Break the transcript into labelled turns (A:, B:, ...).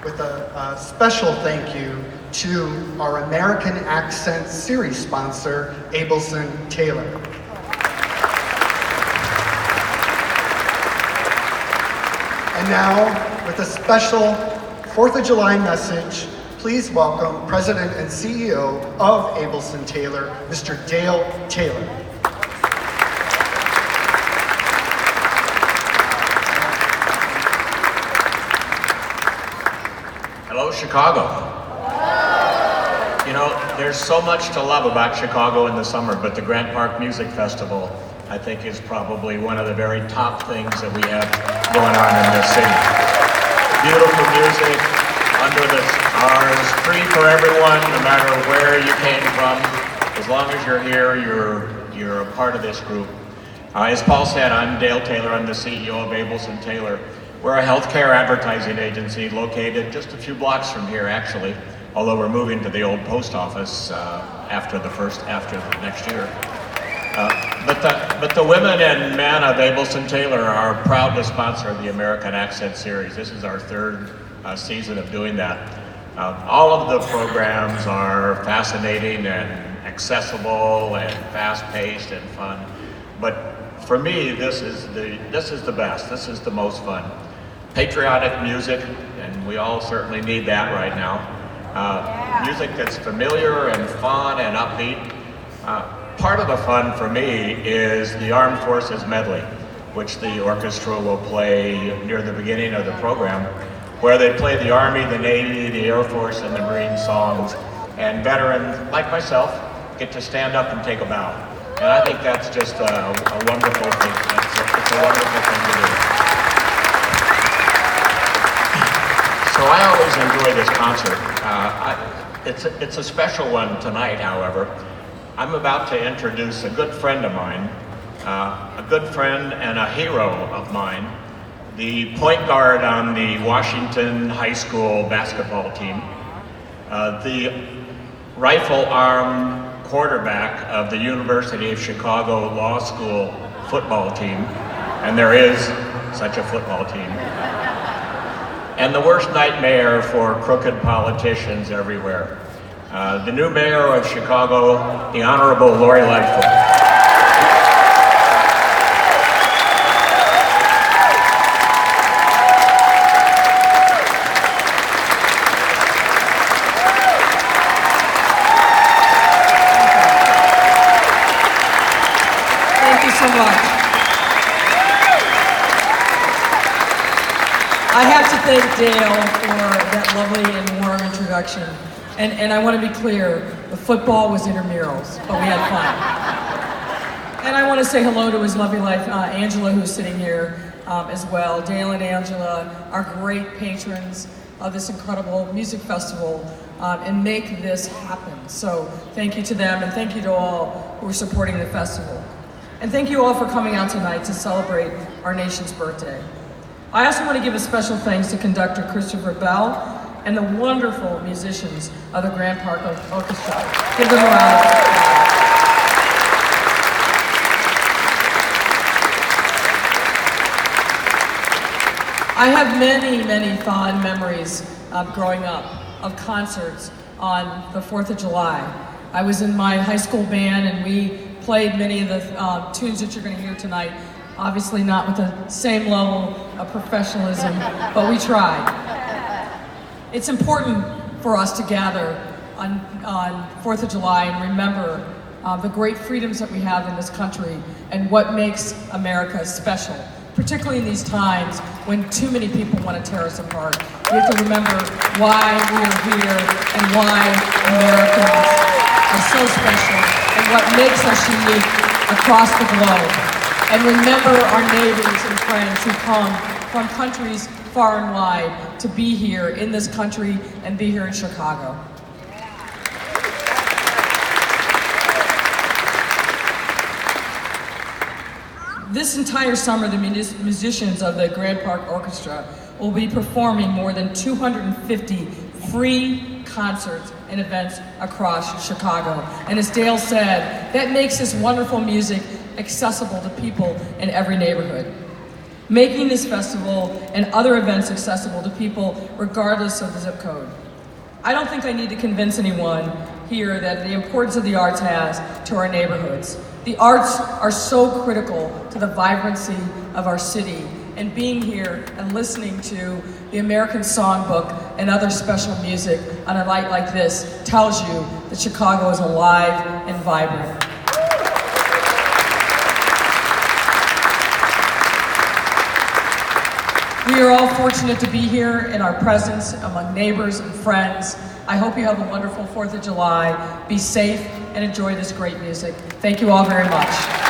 A: with a special thank you to our American Accent Series sponsor, Abelson Taylor. And now, with a special 4th of July message, please welcome President and CEO of Abelson Taylor, Mr. Dale Taylor.
B: Hello, Chicago. You know, there's so much to love about Chicago in the summer, but the Grant Park Music Festival, I think, is probably one of the very top things that we have going on in this city. Beautiful music, under the stars, free for everyone, no matter where you came from. As long as you're here, you're a part of this group. As Paul said, I'm Dale Taylor. I'm the CEO of Abelson Taylor. We're a healthcare advertising agency located just a few blocks from here, actually, although we're moving to the old post office after the next year. But the women and men of Abelson Taylor are proud to sponsor the American Accent Series. This is our third season of doing that. All of the programs are fascinating and accessible and fast-paced and fun. But for me, this is the best. This is the most fun. Patriotic music, and we all certainly need that right now. Music that's familiar and fun and upbeat. Part of the fun for me is the Armed Forces Medley, which the orchestra will play near the beginning of the program, where they play the Army, the Navy, the Air Force, and the Marine songs, and veterans like myself get to stand up and take a bow. And I think that's just a wonderful thing. It's a wonderful thing to do. So I always enjoy this concert. It's a special one tonight, however. I'm about to introduce a good friend of mine, a good friend and a hero of mine, the point guard on the Washington High School basketball team, the rifle arm quarterback of the University of Chicago Law School football team, and there is such a football team, and the worst nightmare for crooked politicians everywhere. The new mayor of Chicago, the Honorable Lori Lightfoot.
C: Thank you so much. I have to thank Dale for that lovely and warm introduction. And I want to be clear, the football was intramurals, but we had fun. And I want to say hello to his lovely wife, Angela, who's sitting here as well. Dale and Angela are great patrons of this incredible music festival and make this happen. So thank you to them, and thank you to all who are supporting the festival. And thank you all for coming out tonight to celebrate our nation's birthday. I also want to give a special thanks to conductor Christopher Bell and the wonderful musicians of the Grant Park Orchestra. Give them a round of applause. I have many, many fond memories of growing up, of concerts on the 4th of July. I was in my high school band and we played many of the tunes that you're going to hear tonight. Obviously not with the same level of professionalism, but we tried. It's important for us to gather on 4th of July and remember the great freedoms that we have in this country and what makes America special, particularly in these times when too many people want to tear us apart. We have to remember why we are here and why Americans are so special and what makes us unique across the globe. And remember our neighbors and friends who come from countries far and wide to be here in this country and be here in Chicago. This entire summer, the musicians of the Grant Park Orchestra will be performing more than 250 free concerts and events across Chicago. And as Dale said, that makes this wonderful music accessible to people in every neighborhood. making this festival and other events accessible to people regardless of the zip code. I don't think I need to convince anyone here that the importance of the arts has to our neighborhoods. The arts are so critical to the vibrancy of our city, and being here and listening to the American Songbook and other special music on a night like this tells you that Chicago is alive and vibrant. We are all fortunate to be here in our presence among neighbors and friends. I hope you have a wonderful 4th of July. Be safe and enjoy this great music. Thank you all very much.